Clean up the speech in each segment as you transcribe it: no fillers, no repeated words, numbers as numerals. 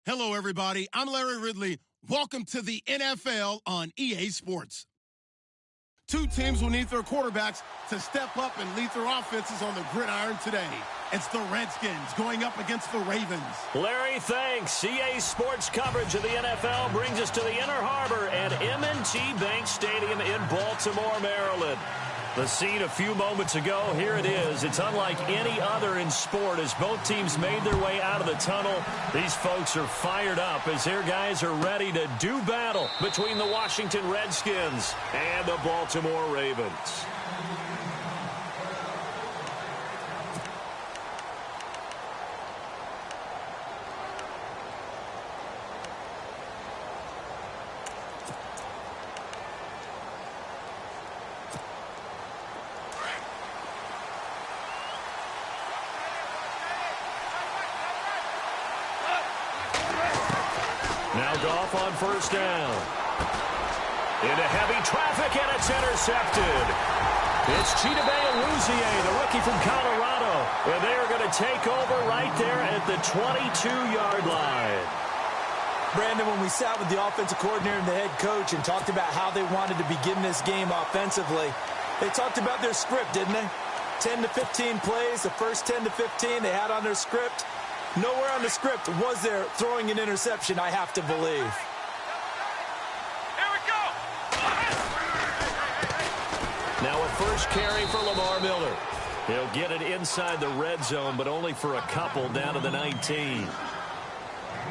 Hello, everybody. I'm Larry Ridley. Welcome to the NFL on EA Sports. Two teams will need their quarterbacks to step up and lead their offenses on the gridiron today. It's the Redskins going up against the Ravens. Larry, thanks. EA Sports coverage of the NFL brings us to the Inner Harbor at M&T Bank Stadium in Baltimore, Maryland. The scene a few moments ago, here it is. It's unlike any other in sport as both teams made their way out of the tunnel. These folks are fired up as their guys are ready to do battle between the Washington Redskins and the Baltimore Ravens. Now Goff on first down. Into heavy traffic, and it's intercepted. It's Chidobe Awuzie, the rookie from Colorado. And they are going to take over right there at the 22-yard line. Brandon, when we sat with the offensive coordinator and the head coach and talked about how they wanted to begin this game offensively, they talked about their script, didn't they? 10 to 15 plays, the first 10 to 15 they had on their script. Nowhere on the script was there throwing an interception, I have to believe. Here we go. Now a first carry for Lamar Miller. He'll get it inside the red zone, but only for a couple down to the 19.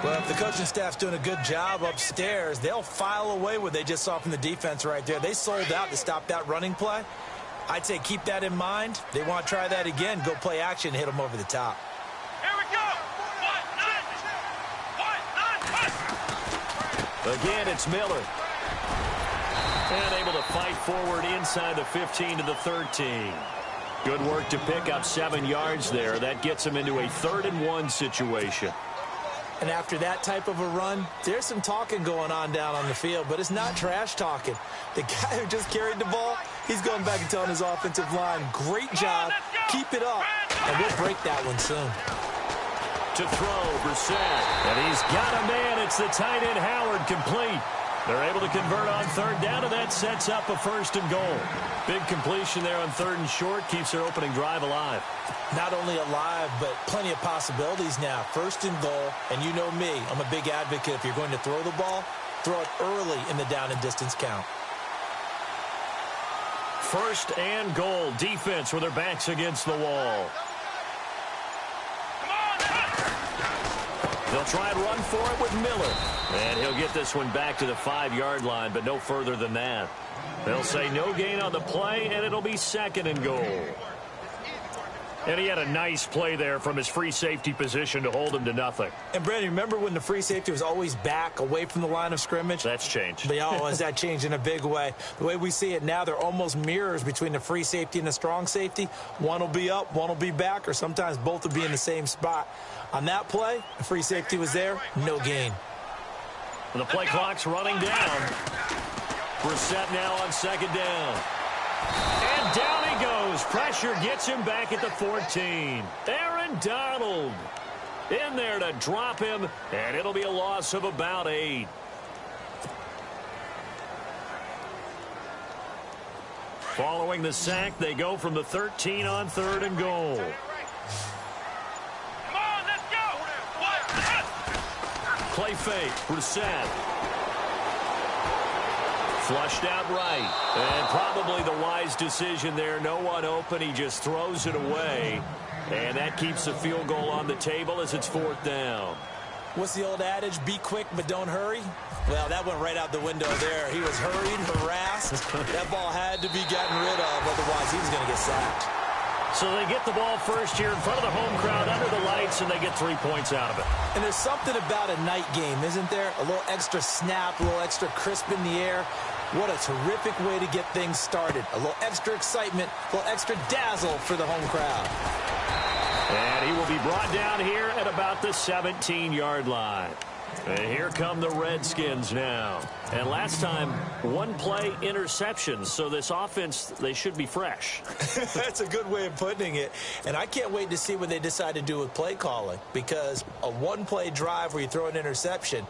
Well, if the coaching staff's doing a good job upstairs, they'll file away what they just saw from the defense right there. They sold out to stop that running play. I'd say keep that in mind. They want to try that again, go play action, hit them over the top. Again, it's Miller. And able to fight forward inside the 15 to the 13. Good work to pick up 7 yards there. That gets him into a 3rd-and-1 situation. And after that type of a run, there's some talking going on down on the field, but it's not trash talking. The guy who just carried the ball, he's going back and telling his offensive line, great job, keep it up, and we'll break that one soon. To throw, Brissett. And he's got a man. It's the tight end, Howard, complete. They're able to convert on 3rd down, and that sets up a 1st and goal. Big completion there on 3rd and short. Keeps their opening drive alive. Not only alive, but plenty of possibilities now. 1st and goal, and you know me. I'm a big advocate. If you're going to throw the ball, throw it early in the down and distance count. 1st and goal. Defense with their backs against the wall. They'll try and run for it with Miller. And he'll get this one back to the 5-yard line, but no further than that. They'll say no gain on the play, and it'll be 2nd and goal. And he had a nice play there from his free safety position to hold him to nothing. And, Brandon, remember when the free safety was always back away from the line of scrimmage? That's changed. But, oh, has that changed in a big way? The way we see it now, they're almost mirrors between the free safety and the strong safety. One will be up, one will be back, or sometimes both will be in the same spot. On that play, the free safety was there, no gain. The play clock's running down. Brissett now on 2nd down. And down he goes. Pressure gets him back at the 14. Aaron Donald in there to drop him, and it'll be a loss of about 8. Following the sack, they go from the 13 on 3rd and goal. Play fake, Brissett. Flushed out right. And probably the wise decision there. No one open. He just throws it away. And that keeps the field goal on the table as it's 4th down. What's the old adage? Be quick, but don't hurry. Well, that went right out the window there. He was hurried, harassed. That ball had to be gotten rid of. Otherwise, he was going to get sacked. So they get the ball first here in front of the home crowd under the lights, and they get 3 points out of it. And there's something about a night game, isn't there? A little extra snap, a little extra crisp in the air. What a terrific way to get things started. A little extra excitement, a little extra dazzle for the home crowd. And he will be brought down here at about the 17-yard line. And here come the Redskins now. And last time, one-play interceptions. So this offense, they should be fresh. That's a good way of putting it. And I can't wait to see what they decide to do with play calling. Because a one-play drive where you throw an interception,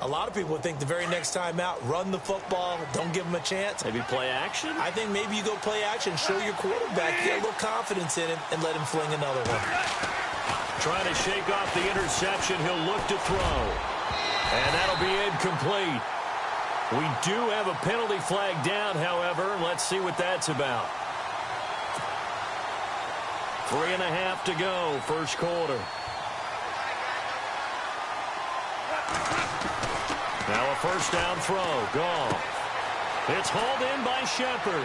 a lot of people would think the very next time out, run the football, don't give them a chance. Maybe play action? I think maybe you go play action, show your quarterback, get a little confidence in him, and let him fling another one. Trying to shake off the interception. He'll look to throw. And that'll be incomplete. We do have a penalty flag down, however. Let's see what that's about. 3.5 to go, first quarter. Now a first down throw. Goff. It's hauled in by Shepard.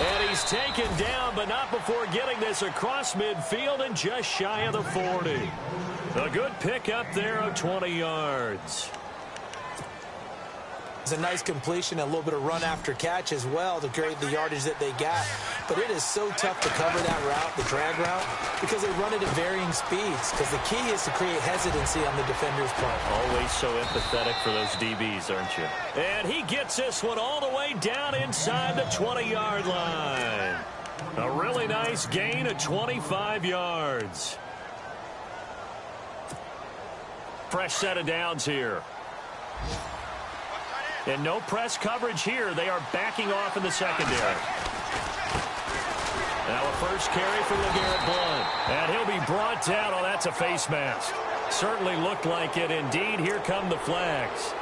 And he's taken down, but not before getting this across midfield and just shy of the 40. A good pickup there of 20 yards. It's a nice completion, a little bit of run after catch as well to create the yardage that they got. But it is so tough to cover that route, the drag route, because they run it at varying speeds. Because the key is to create hesitancy on the defender's part. Always so empathetic for those DBs, aren't you? And he gets this one all the way down inside the 20-yard line. A really nice gain of 25 yards. Fresh set of downs here. And no press coverage here. They are backing off in the secondary. Now a first carry for LeGarrette Blount. And he'll be brought down. Oh, that's a face mask. Certainly looked like it. Indeed, here come the flags.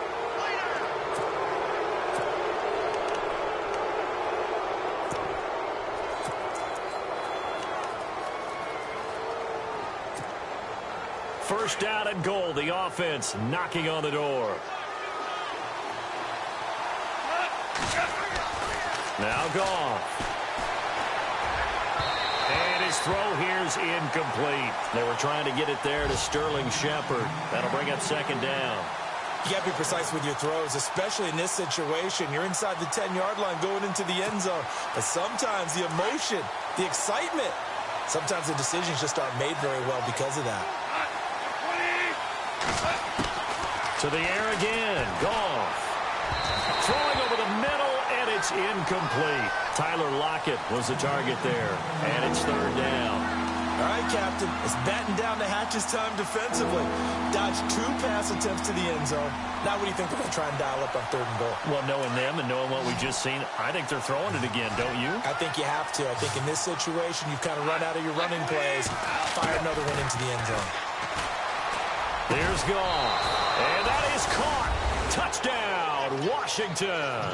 First down and goal. The offense knocking on the door. Now Goff. And his throw here is incomplete. They were trying to get it there to Sterling Shepard. That'll bring up second down. You got to be precise with your throws, especially in this situation. You're inside the 10-yard line going into the end zone. But sometimes the emotion, the excitement, sometimes the decisions just aren't made very well because of that. To the air again. Goff. Throwing over the middle, and it's incomplete. Tyler Lockett was the target there, and it's third down. All right, Captain, it's batten down the hatches time defensively. Dodged 2 pass attempts to the end zone. Now what do you think they're going to try and dial up on third and goal? Well, knowing them and knowing what we just seen, I think they're throwing it again, don't you? I think you have to. I think in this situation, you've kind of run out of your running plays. Fire another one into the end zone. There's Goff, and that is caught. Touchdown, Washington.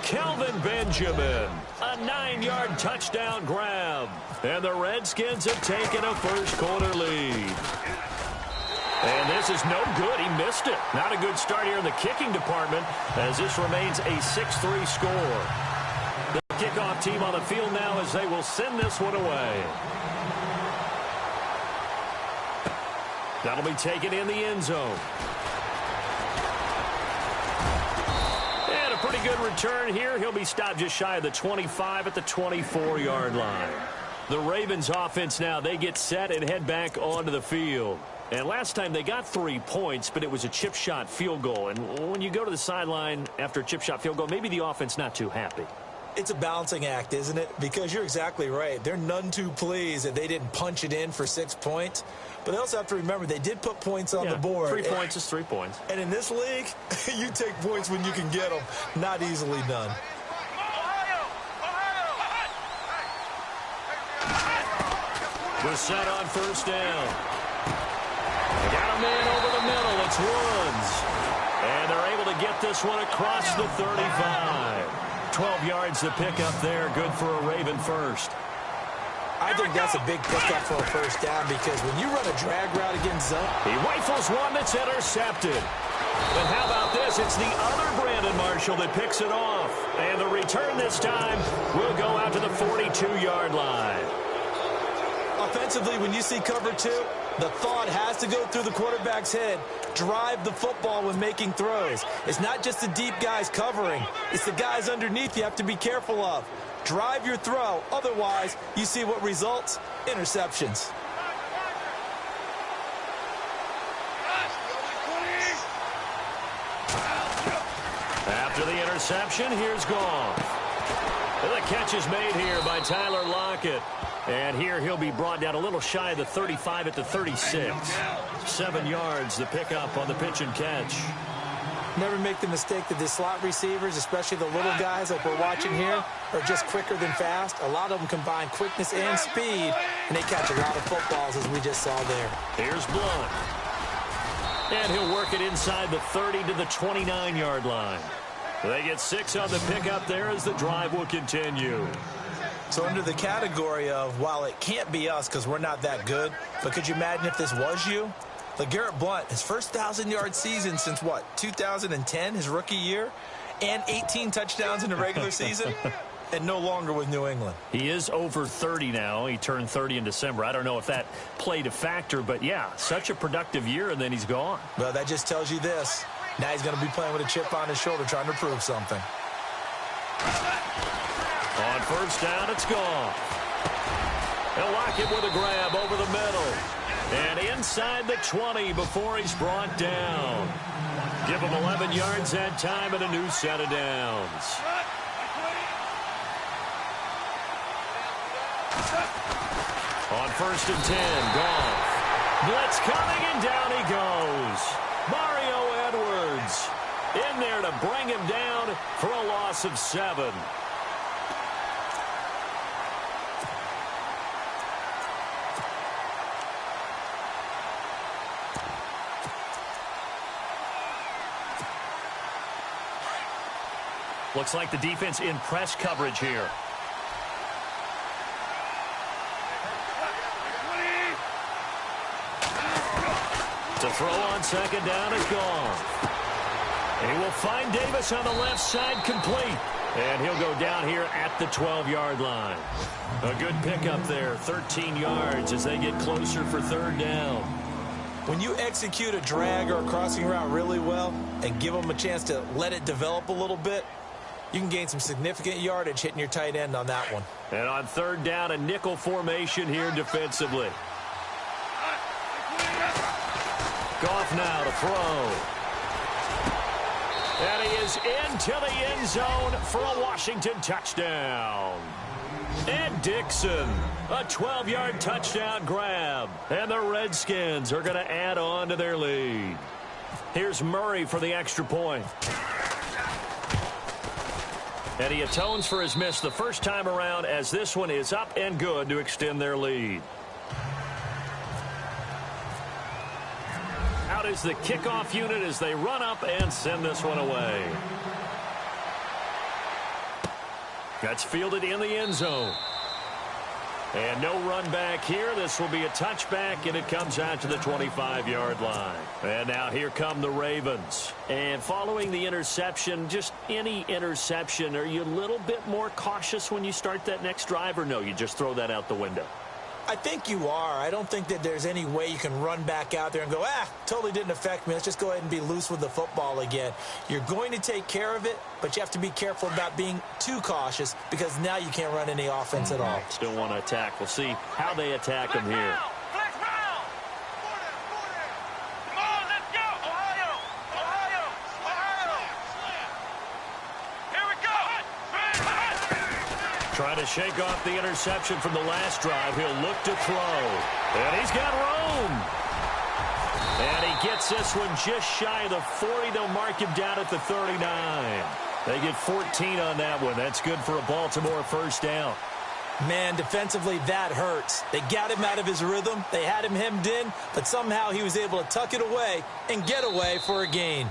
Kelvin Benjamin, a 9-yard touchdown grab. And the Redskins have taken a first-quarter lead. And this is no good. He missed it. Not a good start here in the kicking department as this remains a 6-3 score. The kickoff team on the field now as they will send this one away. That'll be taken in the end zone. And a pretty good return here. He'll be stopped just shy of the 25 at the 24-yard line. The Ravens offense now, they get set and head back onto the field. And last time they got 3 points, but it was a chip shot field goal. And when you go to the sideline after a chip shot field goal, maybe the offense not too happy. It's a balancing act, isn't it? Because you're exactly right. They're none too pleased that they didn't punch it in for 6 points. But they also have to remember they did put points on the board. 3 points is 3 points. And in this league, you take points when you can get them. Not easily done. We're set on first down. They got a man over the middle. It's Woods. And they're able to get this one across the 35. 12 yards to pick up there. Good for a Raven first. I think that's a big pickup for a first down because when you run a drag route against zone, he rifles one that's intercepted. And how about this? It's the other Brandon Marshall that picks it off. And the return this time will go out to the 42-yard line. Offensively, when you see cover 2, the thought has to go through the quarterback's head. Drive the football when making throws. It's not just the deep guys covering. It's the guys underneath you have to be careful of. Drive your throw. Otherwise, you see what results? Interceptions. After the interception, here's Goff. The catch is made here by Tyler Lockett. And here he'll be brought down a little shy of the 35 at the 36. 7 yards, the pickup on the pitch and catch. Never make the mistake that the slot receivers, especially the little guys like we're watching here, are just quicker than fast. A lot of them combine quickness and speed, and they catch a lot of footballs, as we just saw there. Here's Blunt. And he'll work it inside the 30 to the 29-yard line. They get 6 on the pickup there as the drive will continue. So under the category of, while it can't be us because we're not that good, but could you imagine if this was you? LeGarrette Blount, his first 1,000-yard season since, what, 2010, his rookie year, and 18 touchdowns in the regular season, and no longer with New England. He is over 30 now. He turned 30 in December. I don't know if that played a factor, but, yeah, such a productive year, and then he's gone. Well, that just tells you this. Now he's going to be playing with a chip on his shoulder trying to prove something. On first down, it's gone. They'll lock it with a grab over the middle. And inside the 20 before he's brought down. Give him 11 yards that time and a new set of downs. On first and 10, Goff. Blitz coming, and down he goes. Mario Edwards in there to bring him down for a loss of 7. Looks like the defense in press coverage here. To throw on second down is gone. And he will find Davis on the left side, complete. And he'll go down here at the 12-yard line. A good pickup there, 13 yards as they get closer for third down. When you execute a drag or a crossing route really well and give them a chance to let it develop a little bit, you can gain some significant yardage hitting your tight end on that one. And on third down, a nickel formation here defensively. Goff now to throw. And he is into the end zone for a Washington touchdown. And Dixon, a 12-yard touchdown grab. And the Redskins are going to add on to their lead. Here's Murray for the extra point. And he atones for his miss the first time around as this one is up and good to extend their lead. Out is the kickoff unit as they run up and send this one away. That's fielded in the end zone. And no run back here. This will be a touchback, and it comes out to the 25-yard line. And now here come the Ravens. And following the interception, just any interception, are you a little bit more cautious when you start that next drive, or no, you just throw that out the window? I think you are. I don't think that there's any way you can run back out there and go, totally didn't affect me. Let's just go ahead and be loose with the football again. You're going to take care of it, but you have to be careful about being too cautious because now you can't run any offense at all. Still want to attack. We'll see how they attack him here. Trying to shake off the interception from the last drive. He'll look to throw. And he's got room. And he gets this one just shy of the 40. They'll mark him down at the 39. They get 14 on that one. That's good for a Baltimore first down. Man, defensively, that hurts. They got him out of his rhythm. They had him hemmed in, but somehow he was able to tuck it away and get away for a gain.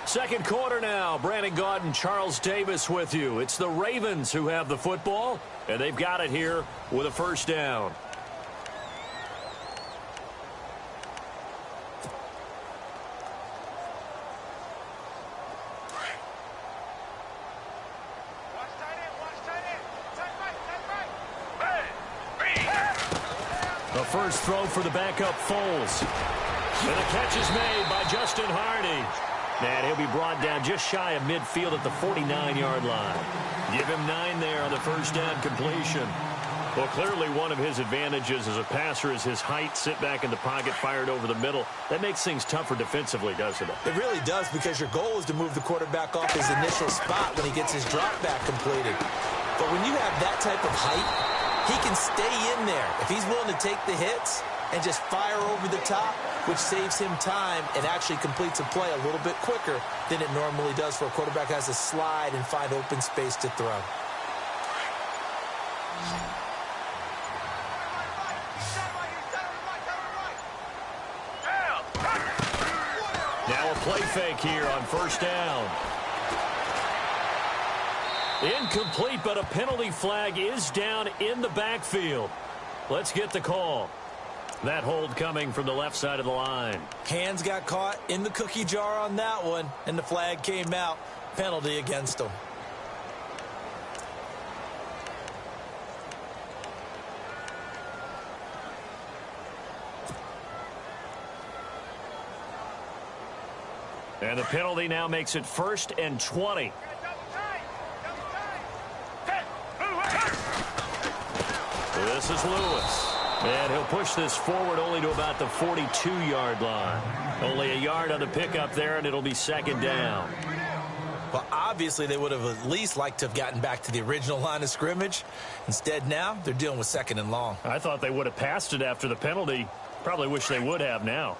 Second quarter now. Brandon Gaudin and Charles Davis with you. It's the Ravens who have the football, and they've got it here with a first down. The first throw for the backup Foles. And the catch is made by Justin Hardy. And he'll be brought down just shy of midfield at the 49-yard line. Give him 9 there on the first down completion. Well, clearly one of his advantages as a passer is his height. Sit back in the pocket, fired over the middle. That makes things tougher defensively, doesn't it? It really does, because your goal is to move the quarterback off his initial spot when he gets his drop back completed. But when you have that type of height, he can stay in there. If he's willing to take the hits and just fire over the top, which saves him time and actually completes a play a little bit quicker than it normally does for a quarterback who has to slide and find open space to throw. Now a play fake here on first down. Incomplete, but a penalty flag is down in the backfield. Let's get the call. That hold coming from the left side of the line. Hands got caught in the cookie jar on that one, and the flag came out. Penalty against him. And the penalty now makes it 1st and 20. This is Lewis. And he'll push this forward only to about the 42-yard line. Only a yard on the pickup there, and it'll be 2nd down. Well, obviously, they would have at least liked to have gotten back to the original line of scrimmage. Instead, now, they're dealing with 2nd and long. I thought they would have passed it after the penalty. Probably wish they would have now.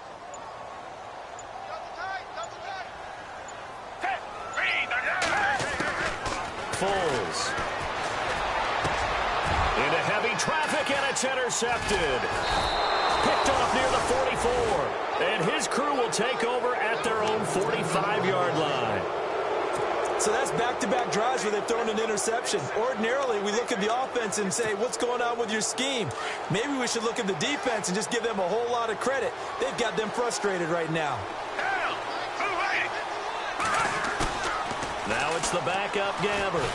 Foles. Into heavy traffic, and it's intercepted. Picked off near the 44. And his crew will take over at their own 45-yard line. So that's back-to-back drives where they've thrown an interception. Ordinarily, we look at the offense and say, what's going on with your scheme? Maybe we should look at the defense and just give them a whole lot of credit. They've got them frustrated right now. Now it's the backup Gabbert.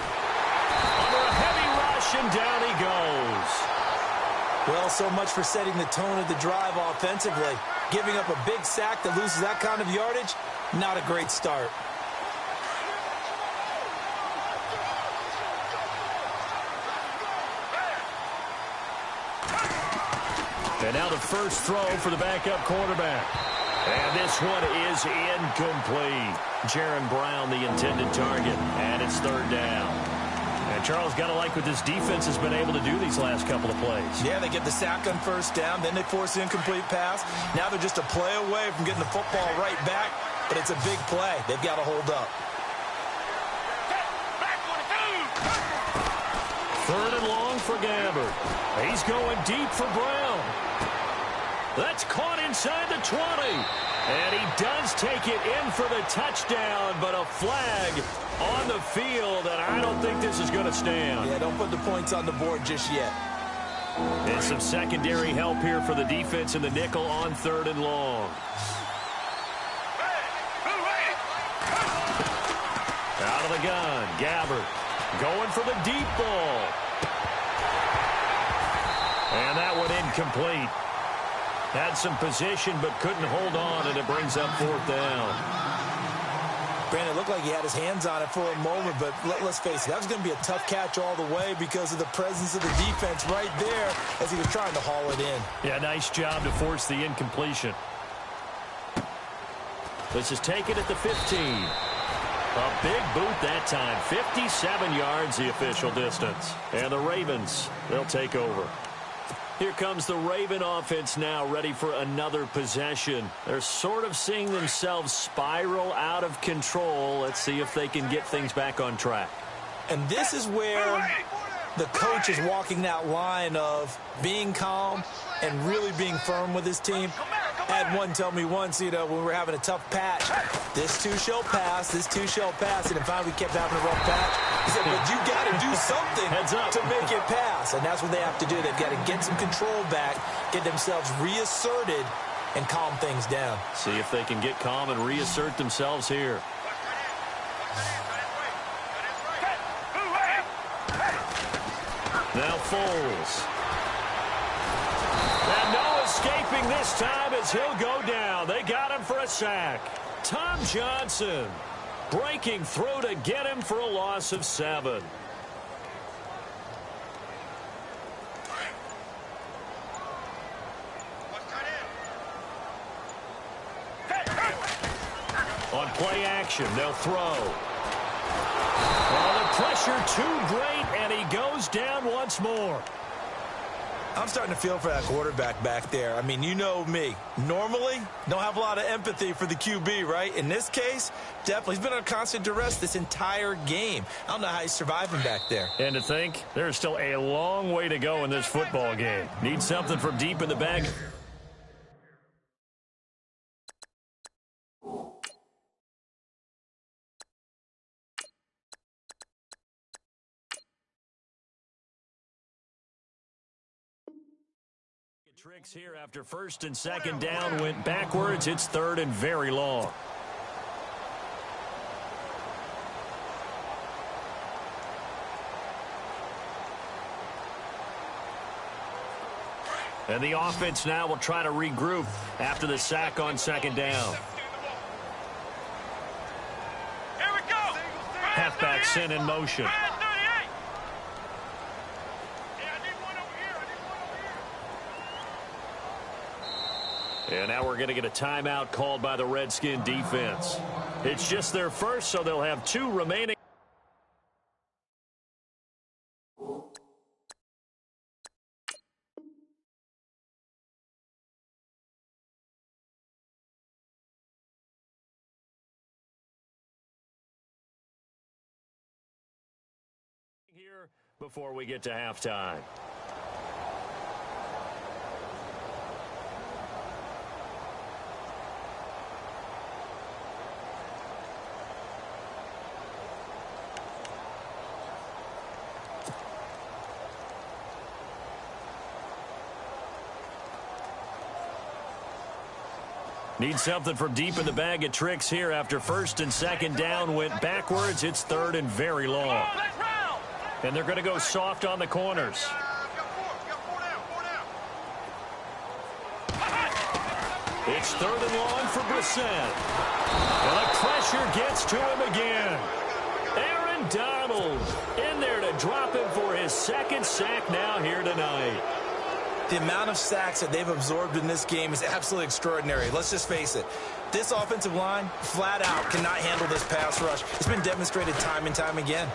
Under a heavy rush, and down he goes. Well, so much for setting the tone of the drive offensively. Giving up a big sack that loses that kind of yardage, not a great start. And now the first throw for the backup quarterback. And this one is incomplete. Jaron Brown, the intended target, and it's 3rd down. And Charles, got to like what this defense has been able to do these last couple of plays. Yeah, they get the sack on 1st down, then they force the incomplete pass. Now they're just a play away from getting the football right back, but it's a big play. They've got to hold up. 3rd and long for Gabbert. He's going deep for Brown. That's caught inside the 20. And he does take it in for the touchdown, but a flag on the field, and I don't think this is going to stand. Yeah, don't put the points on the board just yet. And some secondary help here for the defense in the nickel on 3rd and long. Out of the gun, Gabbert going for the deep ball. And that one incomplete. Had some position but couldn't hold on, and it brings up 4th down. Brandon, it looked like he had his hands on it for a moment, but let's face it, that was going to be a tough catch all the way because of the presence of the defense right there as he was trying to haul it in. Yeah, nice job to force the incompletion. This is taken at the 15. A big boot that time. 57 yards the official distance. And the Ravens, they'll take over. Here comes the Raven offense now, ready for another possession. They're sort of seeing themselves spiral out of control. Let's see if they can get things back on track. And this is where the coach is walking that line of being calm and really being firm with his team. I had one tell me once, when we were having a tough patch, this too shall pass, this too shall pass, and finally we kept having a rough patch. He said, but you got to do something to make it pass, and that's what they have to do. They've got to get some control back, get themselves reasserted, and calm things down. See if they can get calm and reassert themselves here. Now Foles. And no escaping this time as he'll go down. They got him for a sack. Tom Johnson breaking through to get him for a loss of 7. play action. They'll throw. Oh, the pressure too great, and he goes down once more. I'm starting to feel for that quarterback back there. I mean, you know me. Normally, don't have a lot of empathy for the QB, right? In this case, definitely. He's been under constant duress this entire game. I don't know how he's surviving back there. And to think, there's still a long way to go in this football game. Need something from deep in the bag. Tricks here after first and second down went backwards. It's third and very long. And the offense now will try to regroup after the sack on second down. Here we go. Halfback sent in motion. And now we're going to get a timeout called by the Redskin defense. It's just their first, so they'll have 2 remaining. Here before we get to halftime. Need something from deep in the bag of tricks here after first and second down went backwards. It's third and very long. And they're going to go soft on the corners. It's third and long for Brissett. And the pressure gets to him again. Aaron Donald in there to drop him for his second sack now here tonight. The amount of sacks that they've absorbed in this game is absolutely extraordinary. Let's just face it. This offensive line, flat out, cannot handle this pass rush. It's been demonstrated time and time again.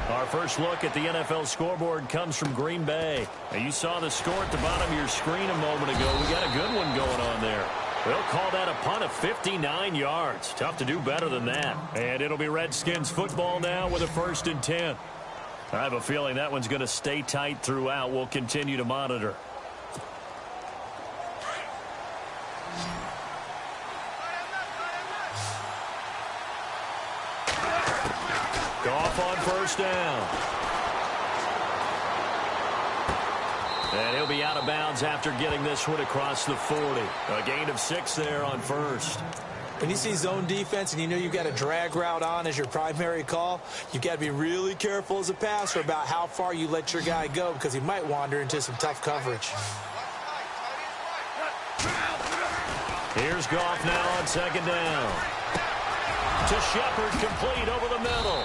Our first look at the NFL scoreboard comes from Green Bay. Now, you saw the score at the bottom of your screen a moment ago. We got a good one going on there. They'll call that a punt of 59 yards. Tough to do better than that. And it'll be Redskins football now with a 1st and 10. I have a feeling that one's going to stay tight throughout. We'll continue to monitor. Goff on first down. And he'll be out of bounds after getting this one across the 40. A gain of 6 there on first. When you see zone defense and you know you've got a drag route on as your primary call, you've got to be really careful as a passer about how far you let your guy go because he might wander into some tough coverage. Here's Goff now on second down. To Shepard, complete over the middle.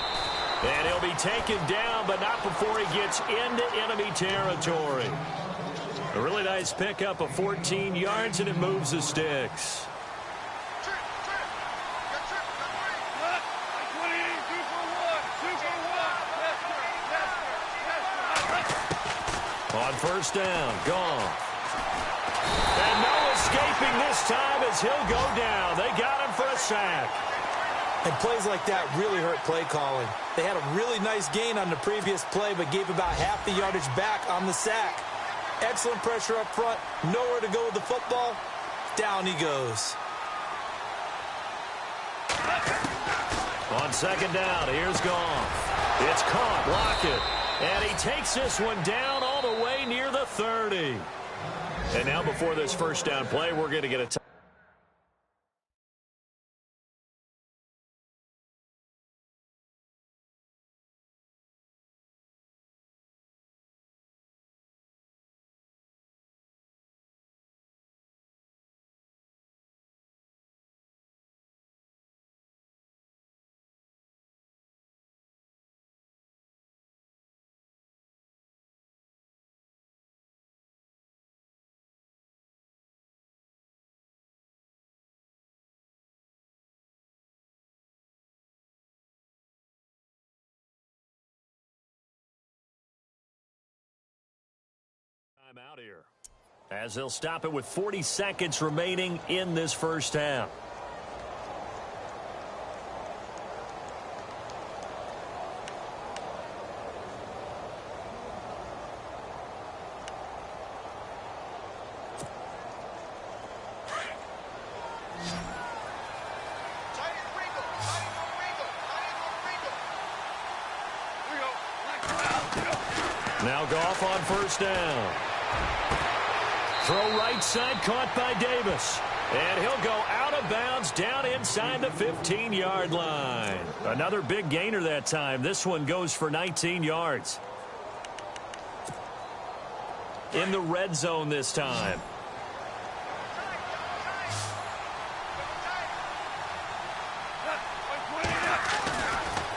And he'll be taken down, but not before he gets into enemy territory. A really nice pickup of 14 yards, and it moves the sticks. On first down, Goff. And no escaping this time as he'll go down. They got him for a sack. And plays like that really hurt play calling. They had a really nice gain on the previous play, but gave about half the yardage back on the sack. Excellent pressure up front. Nowhere to go with the football. Down he goes. On second down, here's Goff. It's caught, Lockett. And he takes this one down all the way near the 30. And now before this first down play, we're going to get a Timeout here, as they'll stop it with 40 seconds remaining in this first half. Now Goff on first down. Throw right side, caught by Davis. And he'll go out of bounds down inside the 15-yard line. Another big gainer that time. This one goes for 19 yards. In the red zone this time.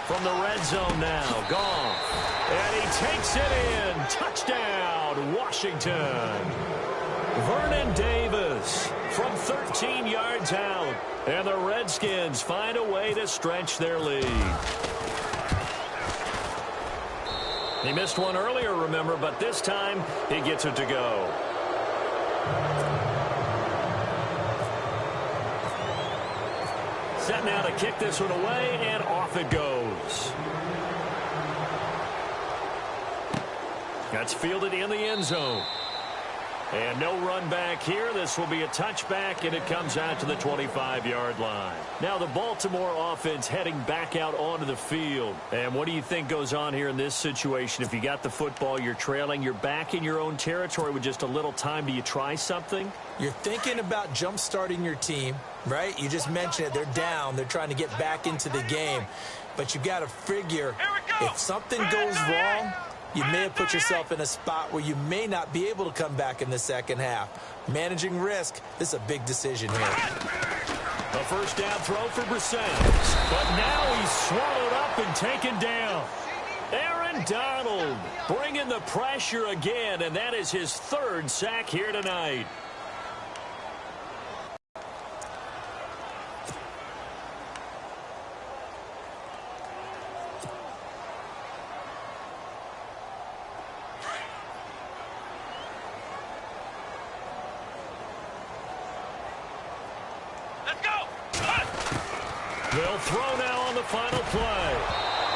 From the red zone now, Goff. And he takes it in. Touchdown, Washington. Vernon Davis from 13 yards out. And the Redskins find a way to stretch their lead. He missed one earlier, remember, but this time he gets it to go. Set now to kick this one away, and off it goes. That's fielded in the end zone. And no run back here. This will be a touchback, and it comes out to the 25-yard line. Now the Baltimore offense heading back out onto the field. And what do you think goes on here in this situation? If you got the football, you're trailing, you're back in your own territory with just a little time. Do you try something? You're thinking about jump-starting your team, right? You just mentioned it. They're down. They're trying to get back into the game. But you got to figure if something goes wrong, you may have put yourself in a spot where you may not be able to come back in the second half. Managing risk, this is a big decision here. A first down throw for Brissett. But now he's swallowed up and taken down. Aaron Donald bringing the pressure again, and that is his third sack here tonight. They'll throw now on the final play.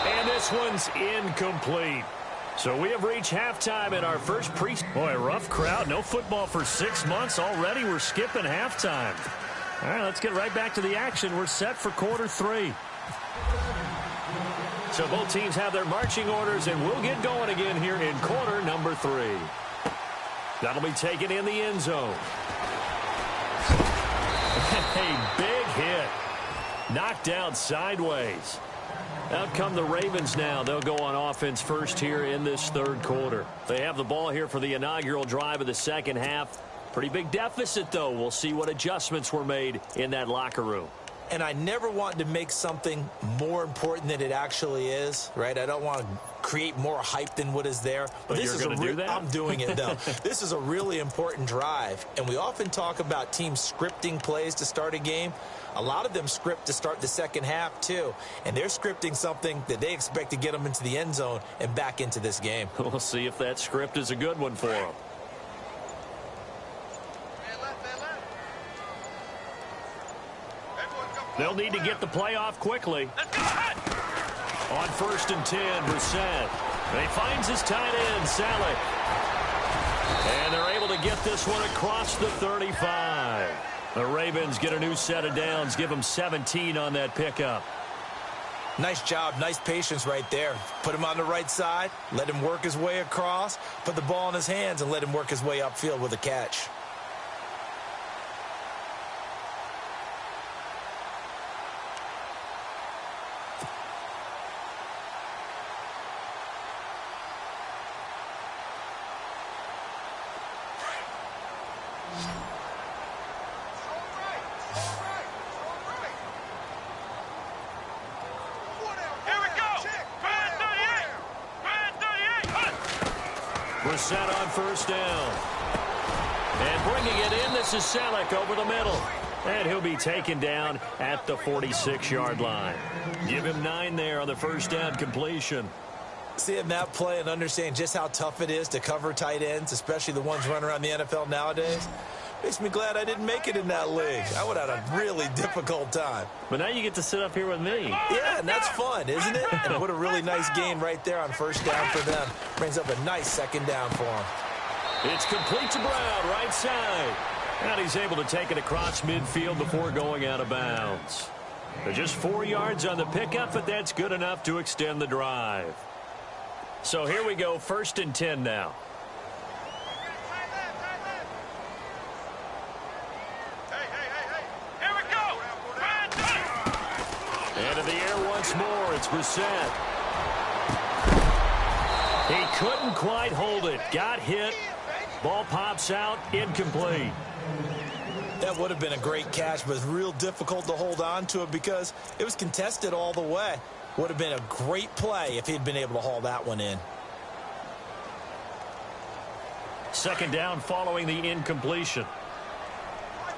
And this one's incomplete. So we have reached halftime in our first Boy, rough crowd. No football for 6 months. Already we're skipping halftime. All right, let's get right back to the action. We're set for quarter three. So both teams have their marching orders, and we'll get going again here in quarter number 3. That'll be taken in the end zone. A big hit. Knocked down sideways. Out come the Ravens now. They'll go on offense first here in this third quarter. They have the ball here for the inaugural drive of the second half. Pretty big deficit, though. We'll see what adjustments were made in that locker room. And I never want to make something more important than it actually is, right? I don't want to create more hype than what is there. But this is do that? I'm doing it, though. This is a really important drive. And we often talk about teams scripting plays to start a game. A lot of them script to start the second half, too. And they're scripting something that they expect to get them into the end zone and back into this game. We'll see if that script is a good one for them. They'll need to get the play off quickly. On 1st and 10, Brissett. And he finds his tight end, Salek. And they're able to get this one across the 35. The Ravens get a new set of downs, give them 17 on that pickup. Nice job, nice patience right there. Put him on the right side, let him work his way across, put the ball in his hands, and let him work his way upfield with a catch. Brissett on 1st down. And bringing it in, this is Salek over the middle. And he'll be taken down at the 46-yard line. Give him 9 there on the 1st down completion. Seeing that play and understanding just how tough it is to cover tight ends, especially the ones running around the NFL nowadays, makes me glad I didn't make it in that league. I would have had a really difficult time. But now you get to sit up here with me. Yeah, and that's fun, isn't it? And what a really nice gain right there on first down for them. Brings up a nice second down for them. It's complete to Brown, right side. And he's able to take it across midfield before going out of bounds. They're just 4 yards on the pickup, but that's good enough to extend the drive. So here we go, 1st and 10 now. Here we go. Into the air once more. It's Brissett. He couldn't quite hold it. Got hit. Ball pops out. Incomplete. That would have been a great catch, but it's real difficult to hold on to it because it was contested all the way. Would have been a great play if he'd been able to haul that one in. Second down following the incompletion. Here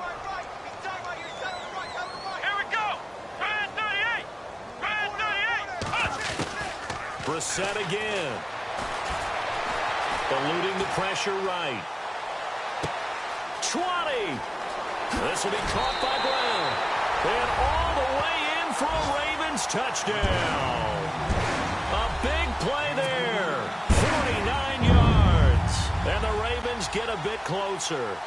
we go. Brand 38. Brand 38. Brissett again. Eluding the pressure right. 20. This will be caught by Brown. And all the way in for a Ravens touchdown. A big play there. 49 yards. And the Ravens get a bit closer.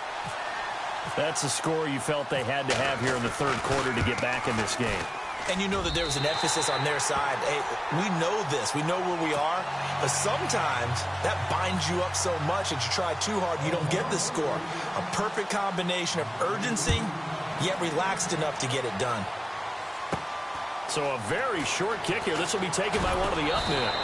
That's the score you felt they had to have here in the third quarter to get back in this game. And you know that there was an emphasis on their side. Hey, we know this. We know where we are. But sometimes that binds you up so much that you try too hard, you don't get the score. A perfect combination of urgency, yet relaxed enough to get it done. So a very short kick here. This will be taken by one of the up men.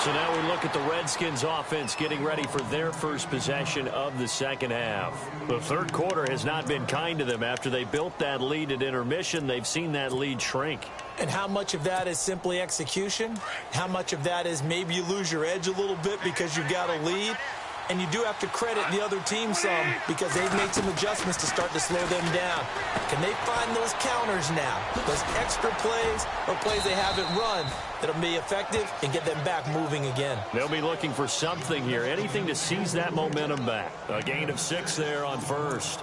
So now we look at the Redskins offense getting ready for their first possession of the second half. The third quarter has not been kind to them. After they built that lead at intermission, they've seen that lead shrink. And how much of that is simply execution? How much of that is maybe you lose your edge a little bit because you've got a lead? And you do have to credit the other team some because they've made some adjustments to start to slow them down. Can they find those counters now? Those extra plays or plays they haven't run that'll be effective and get them back moving again. They'll be looking for something here, anything to seize that momentum back. A gain of 6 there on first.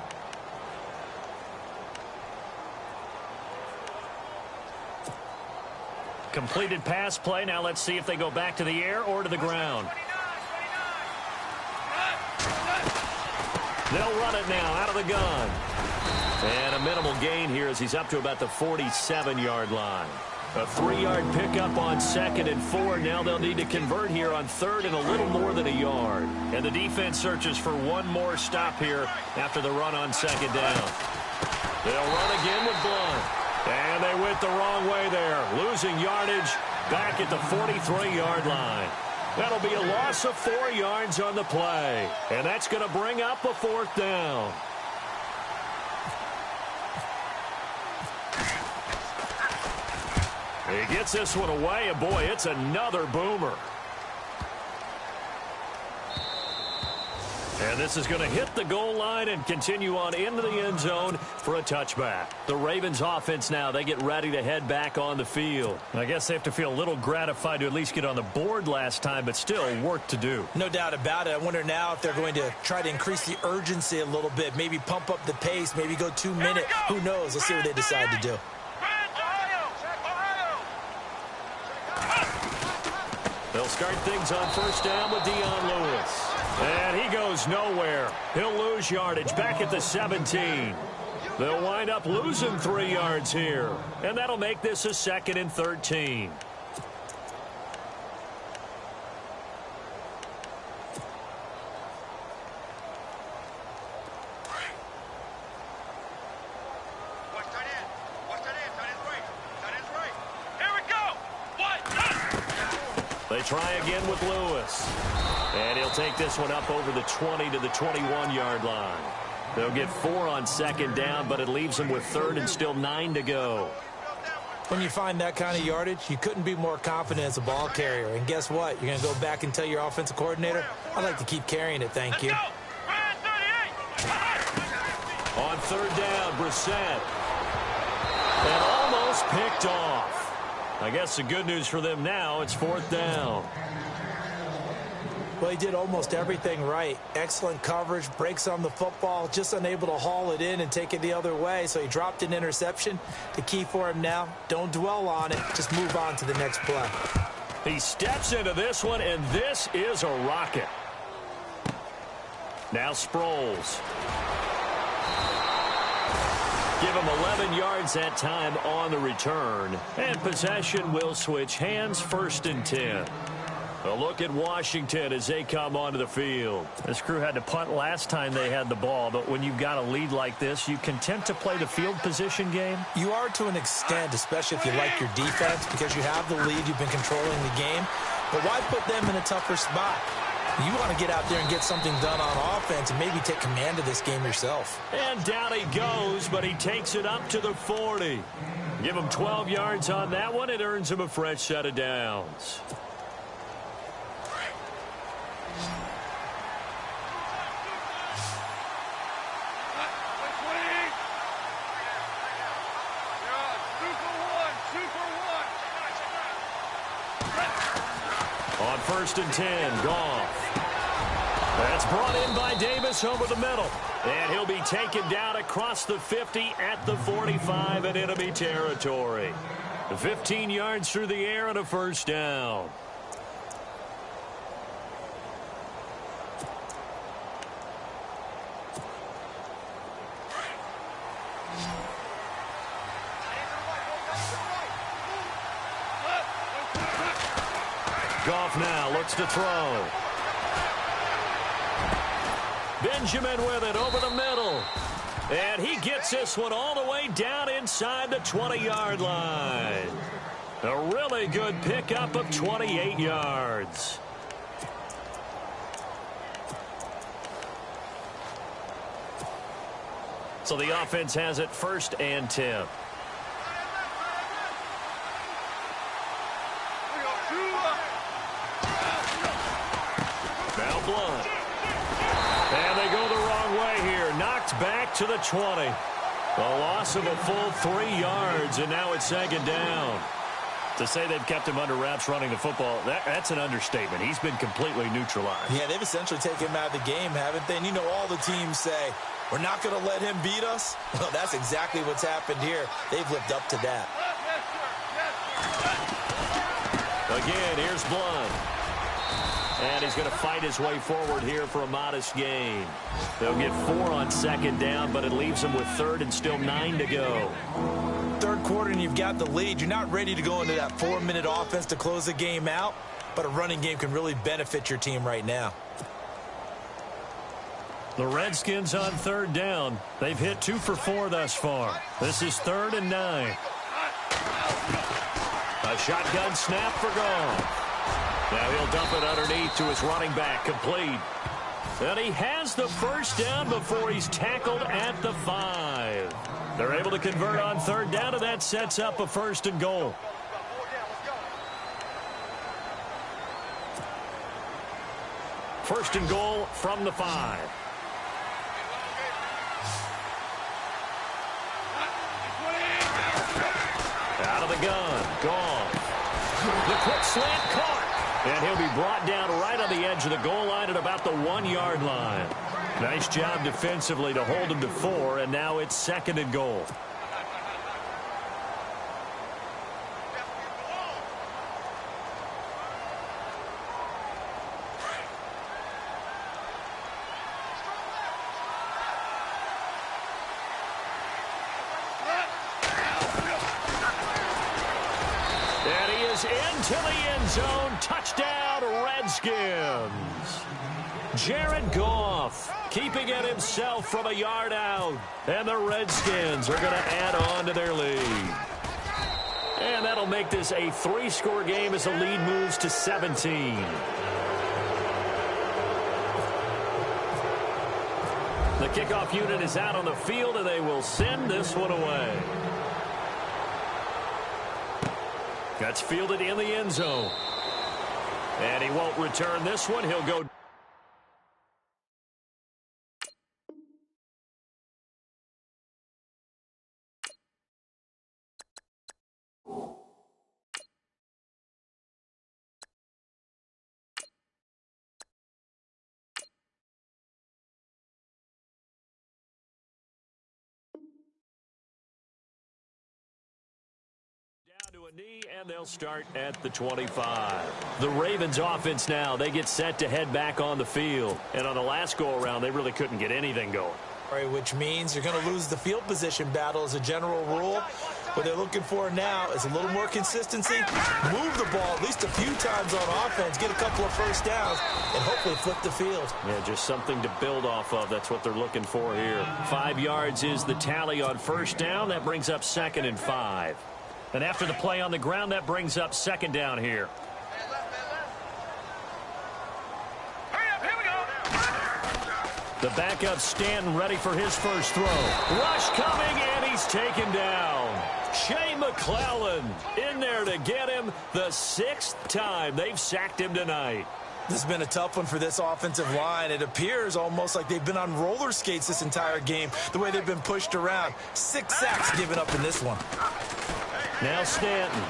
Completed pass play. Now let's see if they go back to the air or to the ground. They'll run it now out of the gun. And a minimal gain here as he's up to about the 47-yard line. A 3-yard pickup on 2nd and 4. Now they'll need to convert here on 3rd and a little more than a yard. And the defense searches for one more stop here after the run on 2nd down. They'll run again with Blunt. And they went the wrong way there. Losing yardage back at the 43-yard line. That'll be a loss of 4 yards on the play. And that's going to bring up a 4th down. He gets this one away, and boy, it's another boomer. And this is going to hit the goal line and continue on into the end zone for a touchback. The Ravens offense now, they get ready to head back on the field. I guess they have to feel a little gratified to at least get on the board last time, but still work to do. No doubt about it. I wonder now if they're going to try to increase the urgency a little bit, maybe pump up the pace, maybe go 2 minutes. Who knows? Let's see what they decide to do. They'll start things on first down with Dion Lewis. And he goes nowhere. He'll lose yardage back at the 17. They'll wind up losing 3 yards here. And that'll make this a 2nd and 13. They try again with Lewis. And he'll take this one up over the 20 to the 21-yard line. They'll get 4 on 2nd down, but it leaves them with 3rd and still 9 to go. When you find that kind of yardage, you couldn't be more confident as a ball carrier. And guess what? You're going to go back and tell your offensive coordinator, I'd like to keep carrying it, thank you. On 3rd down, Brissett. And almost picked off. I guess the good news for them now, it's 4th down. Well, he did almost everything right. Excellent coverage, breaks on the football, just unable to haul it in and take it the other way. So he dropped an interception. The key for him now, don't dwell on it. Just move on to the next play. He steps into this one, and this is a rocket. Now Sproles. Give him 11 yards that time on the return. And possession will switch hands, 1st and 10. A look at Washington as they come onto the field. This crew had to punt last time they had the ball, but when you've got a lead like this, you content to play the field position game? You are to an extent, especially if you like your defense, because you have the lead, you've been controlling the game. But why put them in a tougher spot? You want to get out there and get something done on offense and maybe take command of this game yourself. And down he goes, but he takes it up to the 40. Give him 12 yards on that one. It earns him a fresh set of downs. On 1st and 10, Goff. That's brought in by Davis over the middle. And he'll be taken down across the 50 at the 45 in enemy territory. 15 yards through the air and a 1st down. Goff now looks to throw. Benjamin with it over the middle. And he gets this one all the way down inside the 20-yard line. A really good pickup of 28 yards. So the offense has it 1st and 10. Now Blunt. And they go the wrong way here. Knocked back to the 20. A loss of a full 3 yards, and now it's 2nd down. To say they've kept him under wraps running the football, that's an understatement. He's been completely neutralized. Yeah, they've essentially taken him out of the game, haven't they? And you know all the teams say, we're not going to let him beat us. Well, that's exactly what's happened here. They've lived up to that. Again, here's Blunt. And he's going to fight his way forward here for a modest gain. They'll get 4 on 2nd down, but it leaves them with 3rd and still 9 to go. 3rd quarter and you've got the lead. You're not ready to go into that 4-minute offense to close the game out, but a running game can really benefit your team right now. The Redskins on 3rd down. They've hit 2 for 4 thus far. This is 3rd and 9. A shotgun snap for Goff. Now he'll dump it underneath to his running back, complete. And he has the 1st down before he's tackled at the 5. They're able to convert on 3rd down, and that sets up a 1st and goal. First and goal from the 5. Out of the gun, Goff. The quick slant caught. And he'll be brought down right on the edge of the goal line at about the 1-yard line. Nice job defensively to hold him to 4, and now it's 2nd and goal. Into the end zone. Touchdown, Redskins. Jared Goff keeping it himself from a yard out. And the Redskins are going to add on to their lead. And that'll make this a 3-score game as the lead moves to 17. The kickoff unit is out on the field, and they will send this one away. That's fielded in the end zone. And he won't return this one. He'll go. a knee, and they'll start at the 25. The Ravens offense now, they get set to head back on the field. And on the last go-around, they really couldn't get anything going. Which means you're going to lose the field position battle as a general rule. What they're looking for now is a little more consistency, move the ball at least a few times on offense, get a couple of first downs, and hopefully flip the field. Yeah, just something to build off of. That's what they're looking for here. 5 yards is the tally on first down. That brings up 2nd and 5. And after the play on the ground, that brings up 2nd down here. The backup Stanton ready for his first throw. Rush coming, and he's taken down. Shea McClellan in there to get him the 6th time they've sacked him tonight. This has been a tough one for this offensive line. It appears almost like they've been on roller skates this entire game, the way they've been pushed around. 6 sacks given up in this one. Now Stanton.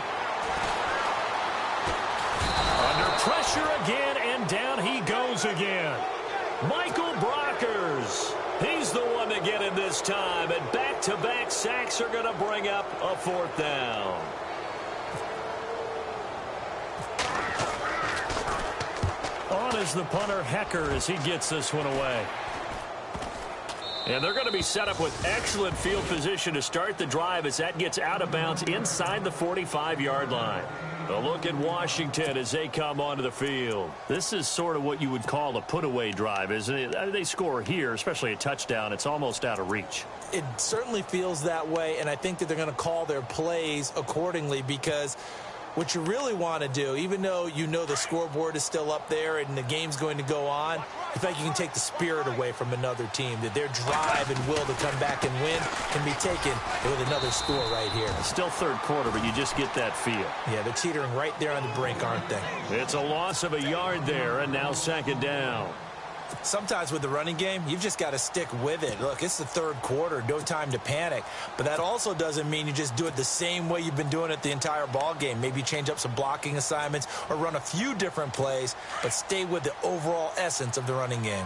Under pressure again, and down he goes again. Michael Brockers. He's the one to get him this time, and back-to-back sacks are going to bring up a 4th down. On is the punter, Hecker, as he gets this one away. And they're going to be set up with excellent field position to start the drive as that gets out of bounds inside the 45-yard line. A look at Washington as they come onto the field. This is sort of what you would call a put-away drive, isn't it? They score here, especially a touchdown. It's almost out of reach. It certainly feels that way, and I think that they're going to call their plays accordingly, because what you really want to do, even though you know the scoreboard is still up there and the game's going to go on, I think you can take the spirit away from another team, that their drive and will to come back and win can be taken with another score right here. It's still 3rd quarter, but you just get that feel. Yeah, they're teetering right there on the brink, aren't they? It's a loss of a yard there, and now 2nd down. Sometimes with the running game, you've just got to stick with it. Look, it's the 3rd quarter, no time to panic. But that also doesn't mean you just do it the same way you've been doing it the entire ball game. Maybe change up some blocking assignments or run a few different plays, but stay with the overall essence of the running game.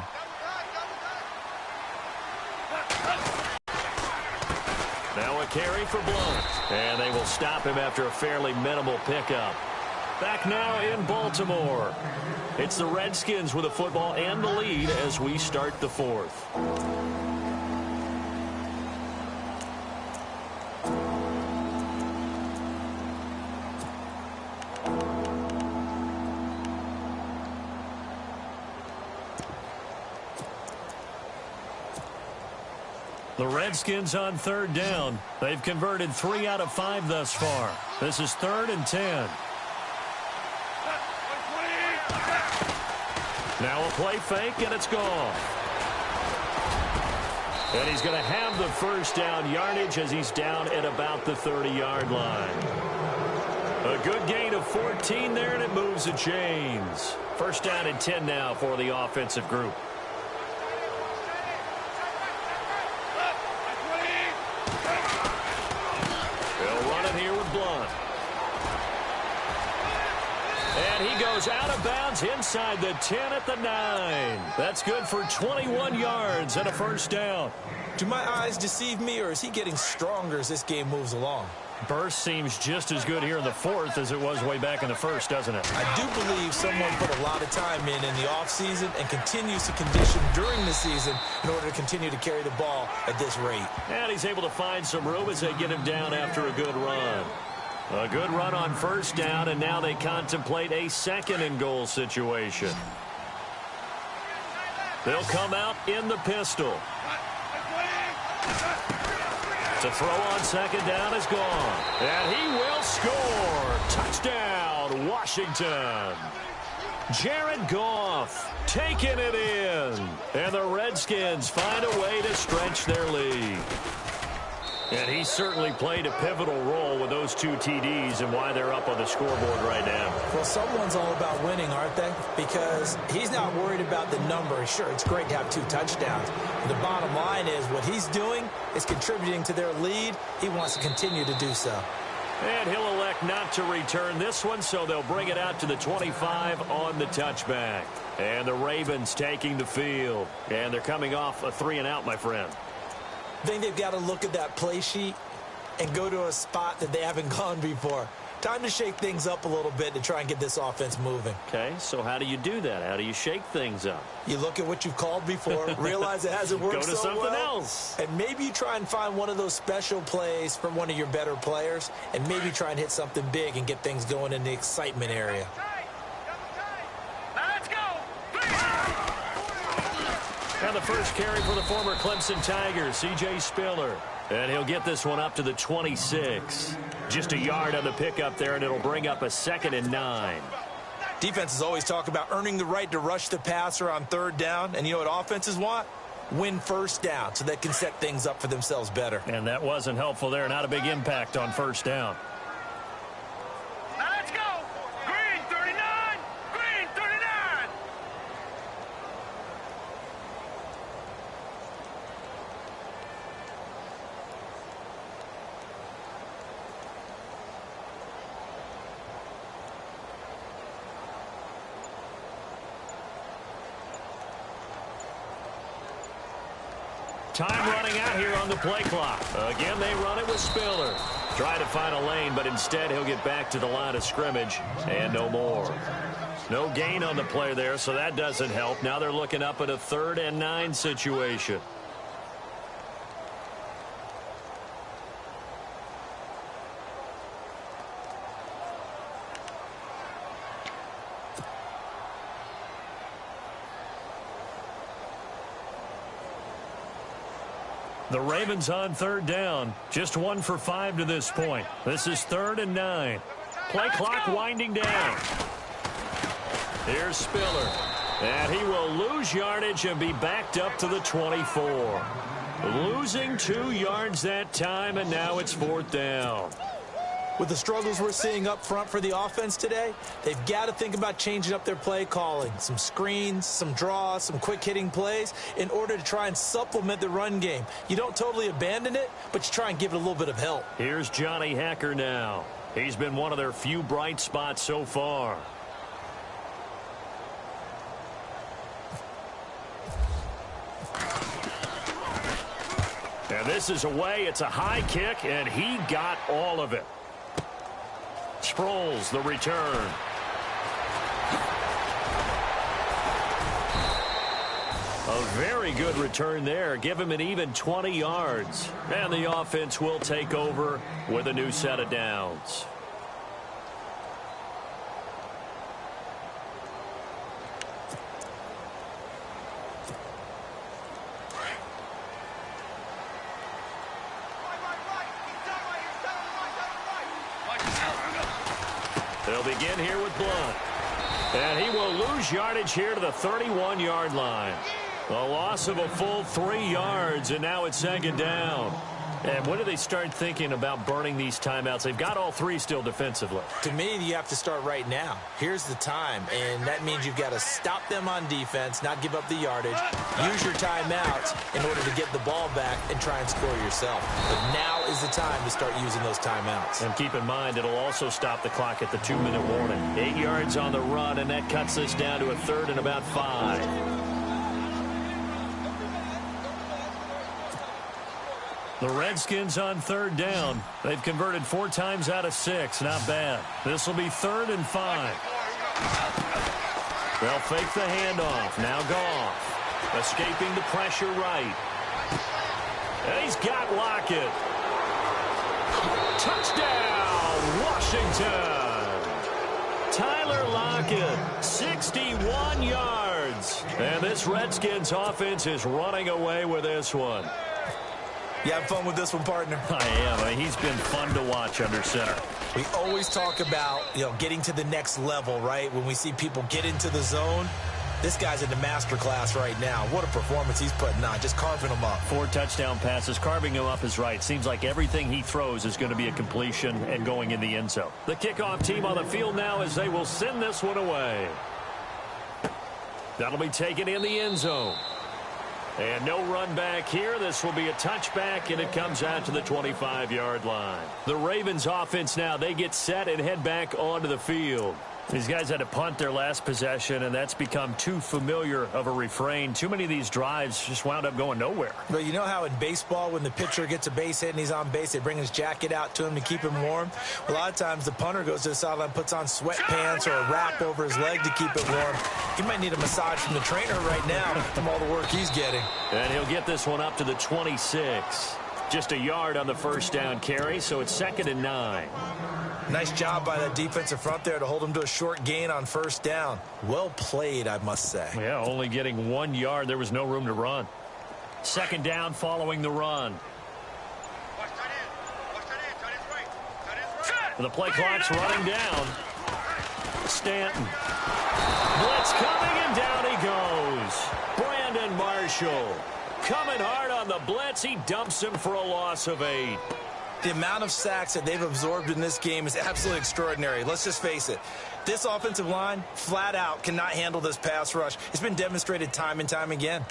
Now a carry for Blount. And they will stop him after a fairly minimal pickup. Back now in Baltimore. It's the Redskins with the football and the lead as we start the 4th. The Redskins on 3rd down. They've converted 3 out of 5 thus far. This is 3rd and 10. Now a play fake, and it's gone. And he's going to have the first down yardage as he's down at about the 30-yard line. A good gain of 14 there, and it moves the chains. 1st down and 10 now for the offensive group. They'll run it here with Blount. And he goes out of bounds inside the 10 at the 9. That's good for 21 yards and a 1st down. Do my eyes deceive me, or is he getting stronger as this game moves along? Burst seems just as good here in the 4th as it was way back in the 1st, doesn't it? I do believe someone put a lot of time in the offseason and continues to condition during the season in order to continue to carry the ball at this rate. And he's able to find some room as they get him down after a good run. A good run on 1st down, and now they contemplate a 2nd and goal situation. They'll come out in the pistol. To throw on 2nd down is gone. And he will score. Touchdown, Washington. Jared Goff taking it in. And the Redskins find a way to stretch their lead. And he certainly played a pivotal role with those 2 TDs and why they're up on the scoreboard right now. Well, someone's all about winning, aren't they? Because he's not worried about the number. Sure, it's great to have 2 touchdowns. But the bottom line is what he's doing is contributing to their lead. He wants to continue to do so. And he'll elect not to return this one, so they'll bring it out to the 25 on the touchback. And the Ravens taking the field. And they're coming off a 3-and-out, my friend. I think they've got to look at that play sheet and go to a spot that they haven't gone before. Time to shake things up a little bit to try and get this offense moving. Okay, so how do you do that? How do you shake things up? You look at what you've called before, realize it hasn't worked so well. Go to something else. And maybe you try and find one of those special plays from one of your better players, and maybe try and hit something big and get things going in the excitement area. Let's go. And the first carry for the former Clemson Tigers, C.J. Spiller. And he'll get this one up to the 26. Just a yard on the pickup there, and it'll bring up a 2nd and 9. Defenses always talk about earning the right to rush the passer on 3rd down. And you know what offenses want? Win 1st down so they can set things up for themselves better. And that wasn't helpful there. Not a big impact on 1st down. Let's go. Green 39. Green 39. Time running out here on the play clock. Again, they run it with Spiller. Try to find a lane, but instead he'll get back to the line of scrimmage and no more. No gain on the play there, so that doesn't help. Now they're looking up at a 3rd and 9 situation. The Ravens on 3rd down. Just 1 for 5 to this point. This is 3rd and 9. Play clock winding down. Here's Spiller. And he will lose yardage and be backed up to the 24. Losing 2 yards that time, and now it's 4th down. With the struggles we're seeing up front for the offense today, they've got to think about changing up their play calling. Some screens, some draws, some quick-hitting plays in order to try and supplement the run game. You don't totally abandon it, but you try and give it a little bit of help. Here's Johnny Hacker now. He's been one of their few bright spots so far. And this is away. It's a high kick, and he got all of it. Sproles, the return. A very good return there. Give him an even 20 yards. And the offense will take over with a new set of downs. They'll begin here with Blunt. And he will lose yardage here to the 31-yard line. A loss of a full 3 yards, and now it's 2nd down. And when do they start thinking about burning these timeouts? They've got all 3 still defensively. To me, you have to start right now. Here's the time, and that means you've got to stop them on defense, not give up the yardage, use your timeouts in order to get the ball back and try and score yourself. But now is the time to start using those timeouts. And keep in mind, it'll also stop the clock at the 2-minute warning. 8 yards on the run, and that cuts this down to a 3rd and about 5. The Redskins on 3rd down. They've converted 4 times out of 6. Not bad. This will be 3rd and 5. They'll fake the handoff. Now Goff. Escaping the pressure right. And he's got Lockett. Touchdown, Washington. Tyler Lockett, 61 yards. And this Redskins offense is running away with this one. You having fun with this one, partner? I am. I mean, he's been fun to watch under center. We always talk about, getting to the next level, right? When we see people get into the zone, this guy's in the master class right now. What a performance he's putting on, just carving them up. 4 touchdown passes. Carving him up is right. Seems like everything he throws is going to be a completion and going in the end zone. The kickoff team on the field now as they will send this one away. That'll be taken in the end zone. And no run back here. This will be a touchback, and it comes out to the 25-yard line. The Ravens offense now, they get set and head back onto the field. These guys had to punt their last possession, and that's become too familiar of a refrain. Too many of these drives just wound up going nowhere. But you know how in baseball, when the pitcher gets a base hit and he's on base, they bring his jacket out to him to keep him warm? A lot of times the punter goes to the sideline, puts on sweatpants or a wrap over his leg to keep it warm. He might need a massage from the trainer right now from all the work he's getting. And he'll get this one up to the 26. Just a yard on the first down carry, so it's 2nd and 9. Nice job by that defensive front there to hold him to a short gain on first down. Well played, I must say. Yeah, only getting 1 yard. There was no room to run. 2nd down following the run. The play clock's running down. Stanton. Blitz coming, and down he goes. Brandon Marshall coming hard on the blitz. He dumps him for a loss of 8. The amount of sacks that they've absorbed in this game is absolutely extraordinary. Let's just face it. This offensive line, flat out, cannot handle this pass rush. It's been demonstrated time and time again.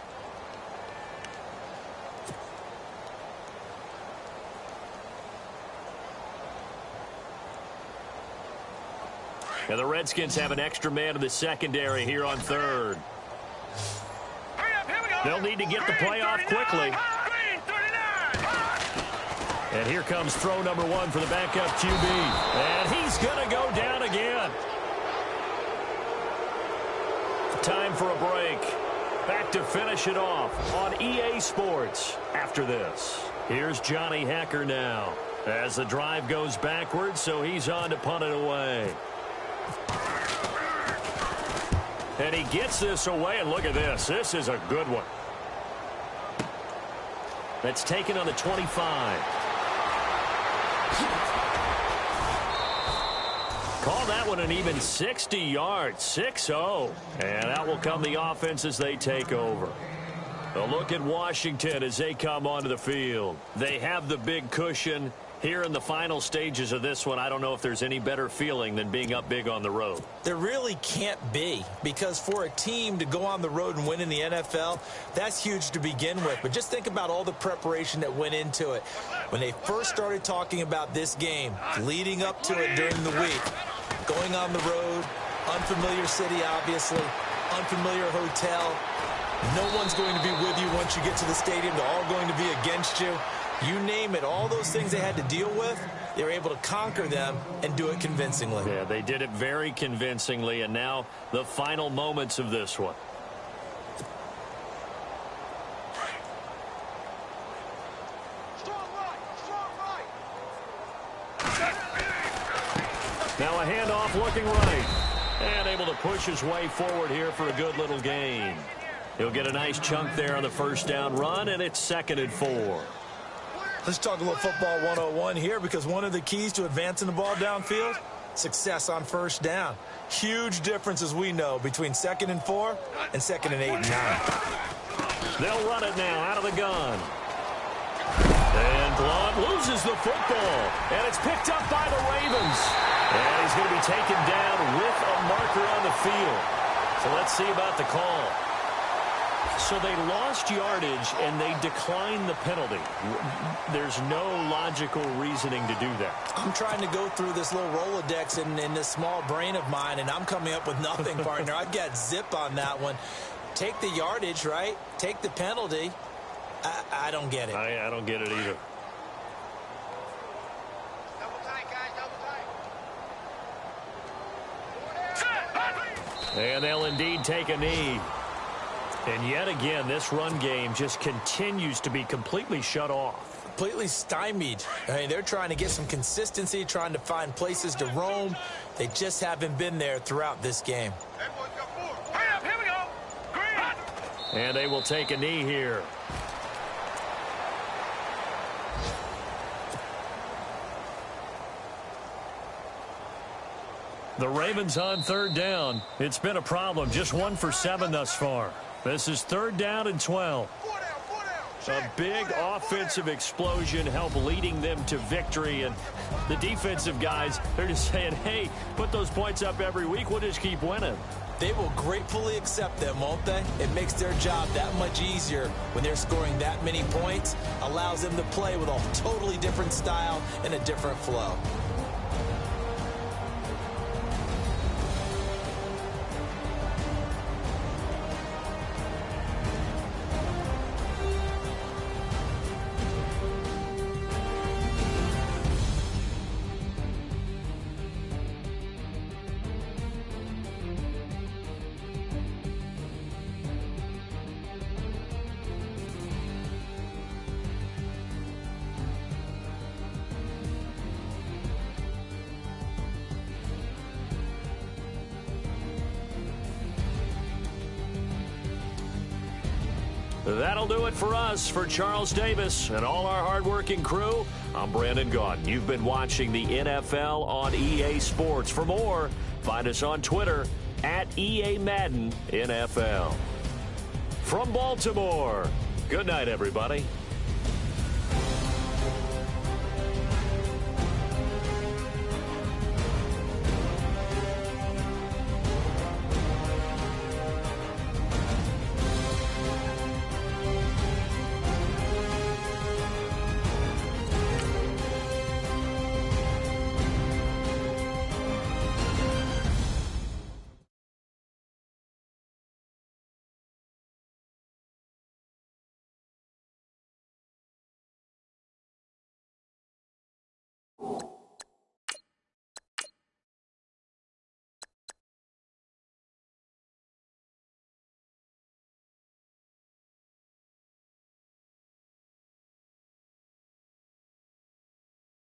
And the Redskins have an extra man in the secondary here on 3rd. They'll need to get the play off quickly. And here comes throw number 1 for the backup QB. And he's going to go down again. Time for a break. Back to finish it off on EA Sports after this. Here's Johnny Hacker now as the drive goes backwards, so he's on to punt it away. And he gets this away, and look at this. This is a good one. That's taken on the 25. Call that one an even 60 yards, 6-0. And out will come the offense as they take over. A look at Washington as they come onto the field. They have the big cushion. Here in the final stages of this one, I don't know if there's any better feeling than being up big on the road. There really can't be, because for a team to go on the road and win in the NFL, that's huge to begin with. But just think about all the preparation that went into it. When they first started talking about this game, leading up to it during the week, going on the road, unfamiliar city, obviously, unfamiliar hotel. No one's going to be with you once you get to the stadium. They're all going to be against you. You name it, all those things they had to deal with, they were able to conquer them and do it convincingly. Yeah, they did it very convincingly, and now the final moments of this one. Now a handoff looking right. And able to push his way forward here for a good little gain. He'll get a nice chunk there on the first down run, and it's 2nd and 4. Let's talk a little football 101 here, because one of the keys to advancing the ball downfield, success on first down. Huge difference, as we know, between 2nd and 4 and 2nd and 8 and 9. They'll run it now out of the gun. And Blount loses the football. And it's picked up by the Ravens. And he's going to be taken down with a marker on the field. So let's see about the call. So they lost yardage, and they declined the penalty. There's no logical reasoning to do that. I'm trying to go through this little Rolodex in this small brain of mine, and I'm coming up with nothing, partner. I've got zip on that one. Take the yardage, right? Take the penalty. I don't get it. I don't get it either. Double tight, guys, double tight. And they'll indeed take a knee. And yet again, this run game just continues to be completely shut off. Completely stymied. I mean, they're trying to get some consistency, trying to find places to roam. They just haven't been there throughout this game. Hurry up, here we go. Green. And they will take a knee here. The Ravens on 3rd down. It's been a problem. Just 1 for 7 thus far. This is 3rd down and 12. A big offensive explosion helped leading them to victory. And the defensive guys, they're just saying, hey, put those points up every week. We'll just keep winning. They will gratefully accept them, won't they? It makes their job that much easier when they're scoring that many points. Allows them to play with a totally different style and a different flow. That'll do it for us. For Charles Davis and all our hardworking crew, I'm Brandon Gaudin. You've been watching the NFL on EA Sports. For more, find us on Twitter at EA Madden NFL. From Baltimore, good night, everybody.